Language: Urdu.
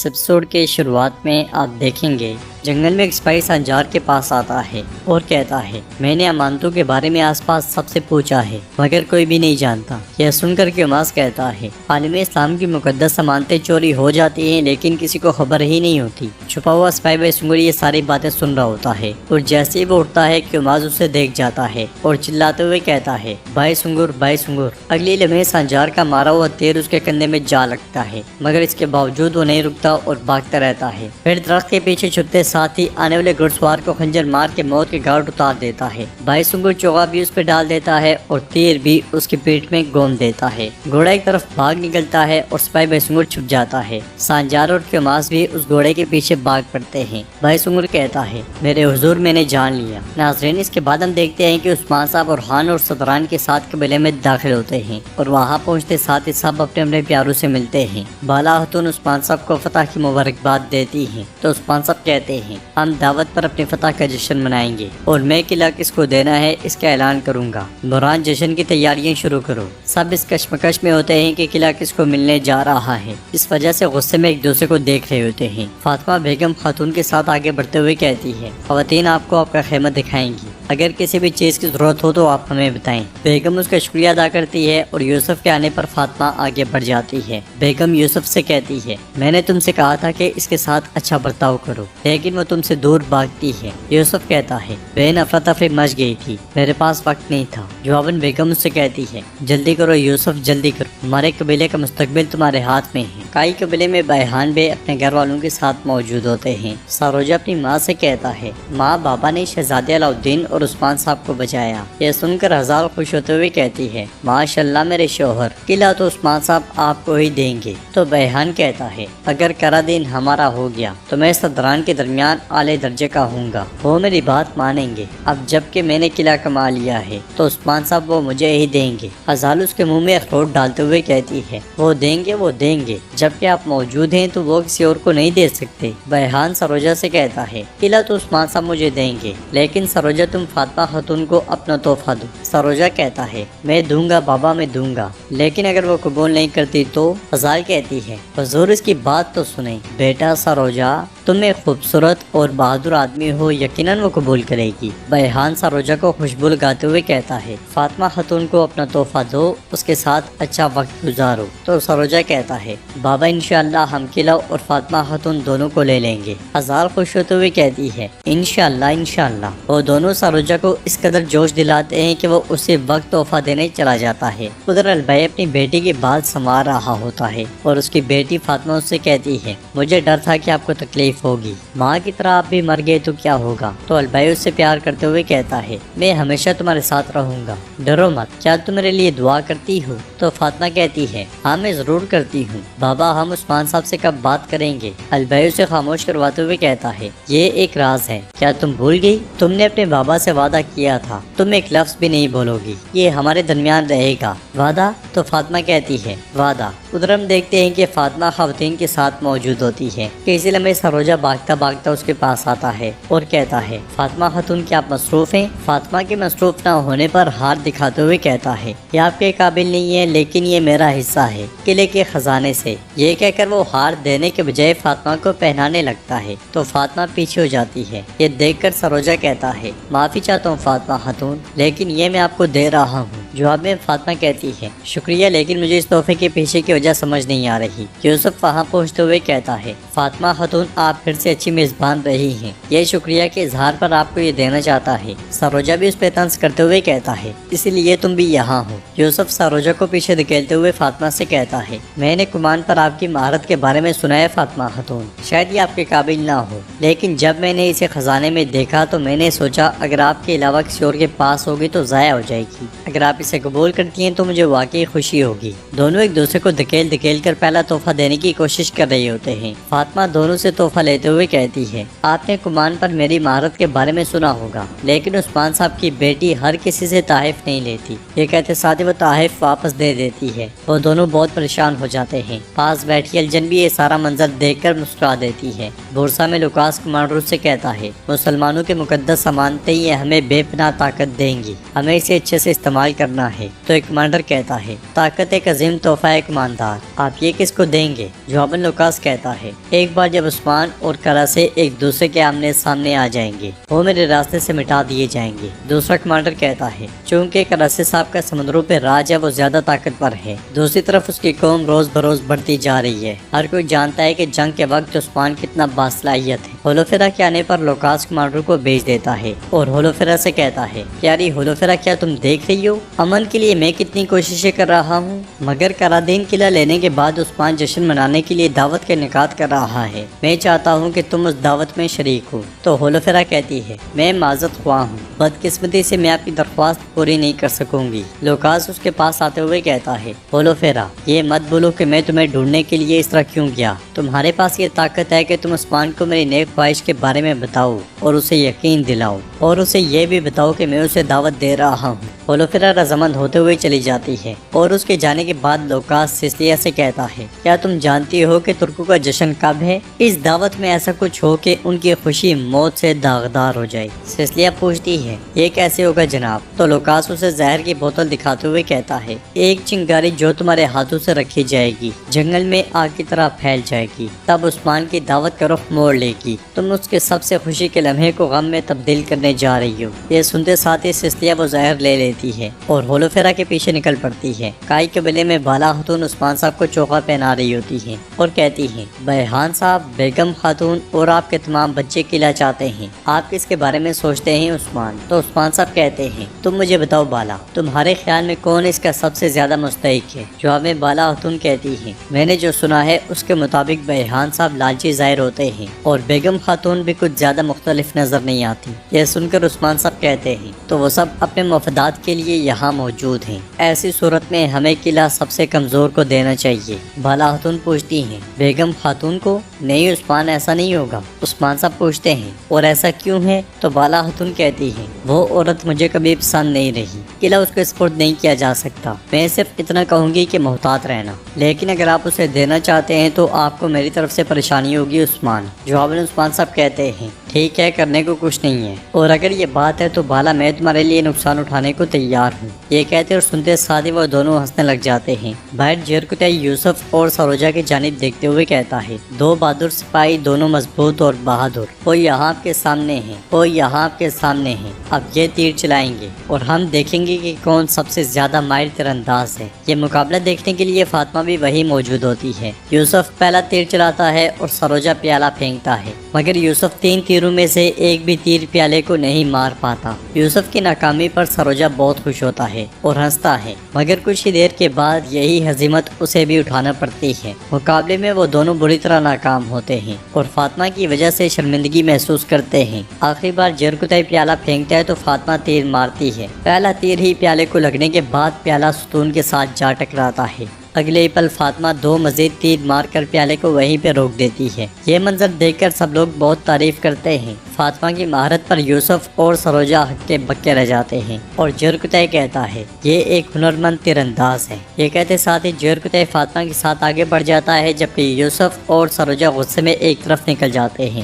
اس ایپیسوڈ کے شروعات میں آپ دیکھیں گے جنگل میں ایک سپاہی سنجار کے پاس آتا ہے اور کہتا ہے میں نے امانتوں کے بارے میں آس پاس سب سے پوچھا ہے مگر کوئی بھی نہیں جانتا۔ یہ سن کر کے عماس کہتا ہے عالم اسلام کی مقدس امانتیں چوری ہو جاتی ہیں لیکن کسی کو خبر ہی نہیں ہوتی۔ چھپا ہوا سپاہی بھائی سنگر یہ ساری باتیں سن رہا ہوتا ہے اور جیسے ہی وہ اٹھتا ہے کہ عماس اسے دیکھ جاتا ہے اور چلاتے ہوئے کہتا ہے بھائی سنگر بھائی سنگر۔ اگلی لمحے سنجار کا مارا ہوا تیر اس کے کندھے میں جا لگتا ہے مگر اس کے باوجود وہ نہیں رکتا اور بھاگتا رہتا ہے۔ پھر درخت کے پیچھے چھپتے ساتھ ہی آنے والے گھڑ سوار کو خنجر مار کے موت کے گھاٹ اتار دیتا ہے۔ بھائی سنگر چوغا بھی اس پہ ڈال دیتا ہے اور تیر بھی اس کی پیٹھ میں گون دیتا ہے۔ گھوڑا ایک طرف بھاگ نکلتا ہے اور سپاہی بھائی سنگر چھپ جاتا ہے۔ سانجار اور کیوماس بھی اس گھوڑے کے پیچھے بھاگ پڑتے ہیں۔ بھائی سنگر کہتا ہے میرے حضور میں نے جان لیا۔ ناظرین اس کے بعد ہم دیکھتے ہیں کہ عثمان صاحب اور خان اور صدران کے ساتھ قبیلے میں داخل ہوتے ہیں اور وہاں پہنچتے ساتھ ہی سب اپنے اپنے پیاروں سے ملتے ہیں۔ بالا خاتون عثمان صاحب کو فتح کی مبارکباد دیتی ہیں تو عثمان صاحب کہتے ہیں ہم دعوت پر اپنی فتح کا جشن منائیں گے اور میں قلعہ کس کو دینا ہے اس کا اعلان کروں گا۔ برہان جشن کی تیاریاں شروع کرو۔ سب اس کشمکش میں ہوتے ہیں کہ قلعہ کس کو ملنے جا رہا ہے، اس وجہ سے غصے میں ایک دوسرے کو دیکھ رہے ہوتے ہیں۔ فاطمہ بیگم خاتون کے ساتھ آگے بڑھتے ہوئے کہتی ہے خواتین آپ کو آپ کا خیمہ دکھائیں گی، اگر کسی بھی چیز کی ضرورت ہو تو آپ ہمیں بتائیں۔ بیگم اس کا شکریہ ادا کرتی ہے اور یوسف کے آنے پر فاطمہ آگے بڑھ جاتی ہے۔ بیگم یوسف سے کہتی ہے میں نے تم سے کہا تھا کہ اس کے ساتھ اچھا برتاؤ کرو لیکن وہ تم سے دور بھاگتی ہے۔ یوسف کہتا ہے بہن افراتفری مچ گئی تھی، میرے پاس وقت نہیں تھا۔ جواباً بیگم اس سے کہتی ہے جلدی کرو یوسف جلدی کرو، ہمارے قبیلے کا مستقبل تمہارے ہاتھ میں ہے۔ کائی قبیلے میں بیحان بے اپنے گھر والوں کے ساتھ موجود ہوتے ہیں۔ ساروجہ اپنی ماں سے کہتا ہے ماں بابا نے شہزادے علاؤالدین اور عثمان صاحب کو بچایا۔ یہ سن کر ہزار خوش ہوتے ہوئے کہتی ہے ماشاء اللہ میرے شوہر، قلعہ تو عثمان صاحب آپ کو ہی دیں گے۔ تو بیحان کہتا ہے اگر کرا دین ہمارا ہو گیا تو میں صدران کے درمیان اعلی درجے کا ہوں گا، وہ میری بات مانیں گے۔ اب جب کہ میں نے قلعہ کما لیا ہے تو عثمان صاحب وہ مجھے ہی دیں گے۔ ازال اس کے منہ میں اخروٹ ڈالتے ہوئے کہتی ہے وہ دیں گے جب کہ آپ موجود ہیں تو وہ کسی اور کو نہیں دے سکتے۔ بیحان سروجہ سے کہتا ہے قلعہ تو عثمان صاحب مجھے دیں گے لیکن سروجہ تم فاطمہ خاتون کو اپنا تحفہ دو۔ سروجہ کہتا ہے میں دوں گا بابا میں دوں گا، لیکن اگر وہ قبول نہیں کرتی تو؟ ازال کہتی ہے حضور اس کی بات تو سنیں، بیٹا سروجہ تم ایک خوبصورت اور بہادر آدمی ہو، یقیناً وہ قبول کرے گی۔ بیحان سروجہ کو خوشبو لگاتے ہوئے کہتا ہے فاطمہ خاتون کو اپنا تحفہ دو، اس کے ساتھ اچھا وقت گزارو۔ تو سروجہ کہتا ہے بابا انشاءاللہ ہم قلعہ اور فاطمہ خاتون دونوں کو لے لیں گے۔ ازال خوش ہوتے ہوئے کہتی ہے انشاءاللہ۔ وہ دونوں سروجہ کو اس قدر جوش دلاتے ہیں کہ وہ اسی وقت تحفہ دینے چلا جاتا ہے۔ ادھر البئی اپنی بیٹی کے بال سنوار رہا ہوتا ہے اور اس کی بیٹی فاطمہ اس سے کہتی ہے مجھے ڈر تھا کہ آپ کو تکلیف ہوگی، ماں کی طرح آپ بھی مر گئے تو کیا ہوگا؟ تو البئی اس سے پیار کرتے ہوئے کہتا ہے میں ہمیشہ تمہارے ساتھ رہوں گا، ڈرو مت، کیا تم میرے لیے دعا کرتی ہو؟ تو فاطمہ کہتی ہے ہاں میں ضرور کرتی ہوں بابا، ہم عثمان صاحب سے کب بات کریں گے؟ البئی اسے خاموش کرواتے ہوئے کہتا ہے یہ ایک راز ہے، کیا تم بھول گئی؟ تم نے اپنے بابا سے وعدہ کیا تھا، تم ایک لفظ بھی نہیں بولو گی، یہ ہمارے درمیان رہے گا، وعدہ؟ تو فاطمہ کہتی ہے وعدہ۔ ادھر ہم دیکھتے ہیں کہ فاطمہ خواتین کے ساتھ موجود ہوتی ہے کہ اسی لمحے سروجہ بھاگتا اس کے پاس آتا ہے اور کہتا ہے فاطمہ خاتون کیا آپ مصروف ہیں؟ فاطمہ کے مصروف نہ ہونے پر ہاتھ دکھاتے ہوئے کہتا ہے یہ آپ کے قابل نہیں ہے لیکن یہ میرا حصہ ہے قلعے کے خزانے سے۔ یہ کہہ کر وہ ہار دینے کے بجائے فاطمہ کو پہنانے لگتا ہے تو فاطمہ پیچھے ہو جاتی ہے۔ یہ دیکھ کر سروجہ کہتا ہے معافی چاہتا ہوں فاطمہ خاتون، لیکن یہ میں آپ کو دے رہا ہوں۔ جواب میں فاطمہ کہتی ہے شکریہ، لیکن مجھے اس تحفے کے پیچھے کی وجہ سمجھ نہیں آ رہی۔ یوسف وہاں پہنچتے ہوئے کہتا ہے فاطمہ خاتون آپ پھر سے اچھی میزبان رہی ہیں، یہ شکریہ کے اظہار پر آپ کو یہ دینا چاہتا ہے۔ سروجہ بھی اس پہ طنز کرتے ہوئے کہتا ہے اسی لیے تم بھی یہاں ہو۔ یوسف سروجہ کو پیچھے دھکیلتے ہوئے فاطمہ سے کہتا ہے میں نے کمان پر آپ کی مہارت کے بارے میں سنا ہے فاطمہ خاتون، شاید یہ آپ کے قابل نہ ہو، لیکن جب میں نے اسے خزانے میں دیکھا تو میں نے سوچا اگر آپ کے علاوہ کسی اور کے پاس ہوگی تو ضائع ہو جائے گی، اگر آپ اسے قبول کرتی ہیں تو مجھے واقعی خوشی ہوگی۔ دونوں ایک دوسرے کو دھکیل کر پہلا تحفہ دینے کی کوشش کر رہے ہوتے ہیں۔ فاطمہ دونوں سے تحفہ لیتے ہوئے کہتی ہے آپ نے کمان پر میری مہارت کے بارے میں سنا ہوگا، لیکن عثمان صاحب کی بیٹی ہر کسی سے تحائف نہیں لیتی۔ یہ کہتے ساتھ ہی وہ تحائف واپس دے دیتی ہے۔ وہ دونوں بہت پریشان ہو جاتے ہیں۔ پاس بیٹھی الجن بھی یہ سارا منظر دیکھ کر مسکرا دیتی ہے۔ بورسا میں لوکاس کمانڈر سے کہتا ہے مسلمانوں کے مقدس امانتیں یہ ہمیں بے پناہ طاقت دیں گی، ہمیں اسے اچھے سے استعمال کرنا ہے۔ تو ایک کمانڈر کہتا ہے طاقت ایک عظیم تحفہ ہے کماندار، آپ یہ کس کو دیں گے؟ جواباً لوکاس کہتا ہے ایک بار جب عثمان اور کراسے ایک دوسرے کے آمنے سامنے آ جائیں گے وہ میرے راستے سے مٹا دیے جائیں گے۔ دوسرا کمانڈر کہتا ہے چونکہ کراسے صاحب کا سمندروں پہ راج ہے وہ زیادہ طاقتور ہے، دوسری طرف اس کی قوم روز بروز بڑھتی جا رہی ہے، ہر کوئی جانتا ہے کہ جنگ کے وقت عثمان کتنا باصلاحیت ہے۔ ہولوفیرا کے آنے پر لوکاس کمانڈر کو بھیج دیتا ہے اور ہولوفیرا سے کہتا ہے پیاری ہولوفیرا کیا تم دیکھ رہی ہو امن کے لیے میں کتنی کوششیں کر رہا ہوں، مگر کرادین قلعہ لینے کے بعد عثمان جشن منانے کے لیے دعوت کا انعقاد کر رہا ہے، میں چاہتا ہوں کہ تم اس دعوت میں شریک ہو۔ تو ہولوفیرا کہتی ہے میں معذرت خواہ ہوں، بدقسمتی سے میں آپ کی درخواست پوری نہیں کر سکوں گی۔ لوکاس اس کے پاس آتے ہوئے کہتا ہے ہولوفیرا یہ مت بولو کہ میں تمہیں ڈھونڈنے کے لیے اس طرح کیوں گیا، تمہارے پاس یہ طاقت ہے کہ تم عثمان کو میری نیک خواہش کے بارے میں بتاؤ اور اسے یقین دلاؤ اور اسے یہ بھی بتاؤ کہ میں اسے دعوت دے رہا ہوں۔ ہولوفیرا رضامند ہوتے ہوئے چلی جاتی ہے اور اس کے جانے کے بعد لوکاس سیسلیا سے کہتا ہے کیا تم جانتی ہو کہ ترکوں کا جشن کب ہے؟ اس دعوت میں ایسا کچھ ہو کہ ان کی خوشی موت سے داغدار ہو جائے۔ سیسلیا پوچھتی ہے یہ کیسے ہوگا جناب؟ تو لوکاس اسے زہر کی بوتل دکھاتے ہوئے کہتا ہے ایک چنگاری جو تمہارے ہاتھوں سے رکھی جائے گی جنگل میں آگ کی طرح پھیل جائے گی، تب عثمان کی دعوت کا رخ موڑ لے گی، تم اس کے سب سے خوشی کے لمحے کو غم میں تبدیل کرنے جا رہی ہو۔ یہ سنتے ساتھ ہی سیسلیا وہ زہر لے لیتی ہے اور ہولوفیرا کے پیچھے نکل پڑتی ہے۔ کائی قبیلے میں بالا خاتون عثمان صاحب کو چوکا پہنا رہی ہوتی ہے اور کہتی ہیں بہان صاحب بیگم خاتون اور آپ کے تمام بچے قلعہ چاہتے ہیں، آپ کس کے بارے میں سوچتے ہیں عثمان؟ تو عثمان صاحب کہتے ہیں تم مجھے بتاؤ بالا تمہارے خیال میں کون اس کا سب سے زیادہ مستحق ہے؟ جواب میں بالا خاتون کہتی ہیں میں نے جو سنا ہے اس کے مطابق بہان صاحب لالچی ظاہر ہوتے ہیں اور بیگم خاتون بھی کچھ زیادہ مختلف نظر نہیں آتی۔ یہ سن کر عثمان صاحب کہتے ہیں تو وہ سب اپنے مفادات کے لیے یہاں موجود ہیں، ایسی صورت میں ہمیں قلعہ سب سے کمزور کو دینا چاہیے۔ بالا خاتون پوچھتی ہیں بیگم خاتون کو؟ نہیں عثمان ایسا نہیں ہوگا۔ عثمان صاحب پوچھتے ہیں اور ایسا کیوں ہے؟ تو بالا خاتون کہتی ہیں وہ عورت مجھے کبھی پسند نہیں رہی، قلعہ اس کو سپرد نہیں کیا جا سکتا، میں صرف اتنا کہوں گی کہ محتاط رہنا، لیکن اگر آپ اسے دینا چاہتے ہیں تو آپ کو میری طرف سے پریشانی ہوگی عثمان۔ جواب میں عثمان صاحب کہتے ہیں ٹھیک ہے کرنے کو کچھ نہیں ہے، اور اگر یہ بات ہے تو بالا میں تمہارے لیے نقصان اٹھانے کو تیار ہوں۔ یہ کہتے اور سنتے ساتھ ہی وہ دونوں ہنسنے لگ جاتے ہیں۔ باہر جیرکوتے یوسف اور سروجا کی جانب دیکھتے ہوئے کہتا ہے دو بہادر سپاہی دونوں مضبوط اور بہادر، وہ یہاں آپ کے سامنے ہیں، وہ یہاں آپ کے سامنے ہیں، اب یہ تیر چلائیں گے اور ہم دیکھیں گے کہ کون سب سے زیادہ ماہر تیر انداز ہے۔ یہ مقابلہ دیکھنے کے لیے فاطمہ بھی وہی موجود ہوتی ہے۔ یوسف پہلا تیر چلاتا ہے اور سروجا پیالہ پھینکتا ہے، مگر یوسف 3 تیروں میں سے ایک بھی تیر پیالے کو نہیں مار پاتا۔ یوسف کی ناکامی پر سروجا بہت خوش ہوتا ہے اور ہنستا ہے، مگر کچھ ہی دیر کے بعد یہی ہزیمت اسے بھی اٹھانا پڑتی ہے۔ مقابلے میں وہ دونوں بری طرح ناکام ہوتے ہیں اور فاطمہ کی وجہ سے شرمندگی محسوس کرتے ہیں۔ آخری بار جیرکوتے پیالہ پھینکتا ہے تو فاطمہ تیر مارتی ہے، پہلا تیر ہی پیالے کو لگنے کے بعد پیالہ ستون کے ساتھ جا ٹکراتا ہے۔ اگلے ہی پل فاطمہ 2 مزید تیر مار کر پیالے کو وہیں پہ روک دیتی ہے۔ یہ منظر دیکھ کر سب لوگ بہت تعریف کرتے ہیں۔ فاطمہ کی مہارت پر یوسف اور سروجا ہکے بکے رہ جاتے ہیں اور جیرکوتے کہتا ہے یہ ایک ہنرمند تیر انداز ہے۔ یہ کہتے ساتھ ہی جیرکوتے فاطمہ کے ساتھ آگے بڑھ جاتا ہے، جبکہ یوسف اور سروجا غصے میں ایک طرف نکل جاتے ہیں۔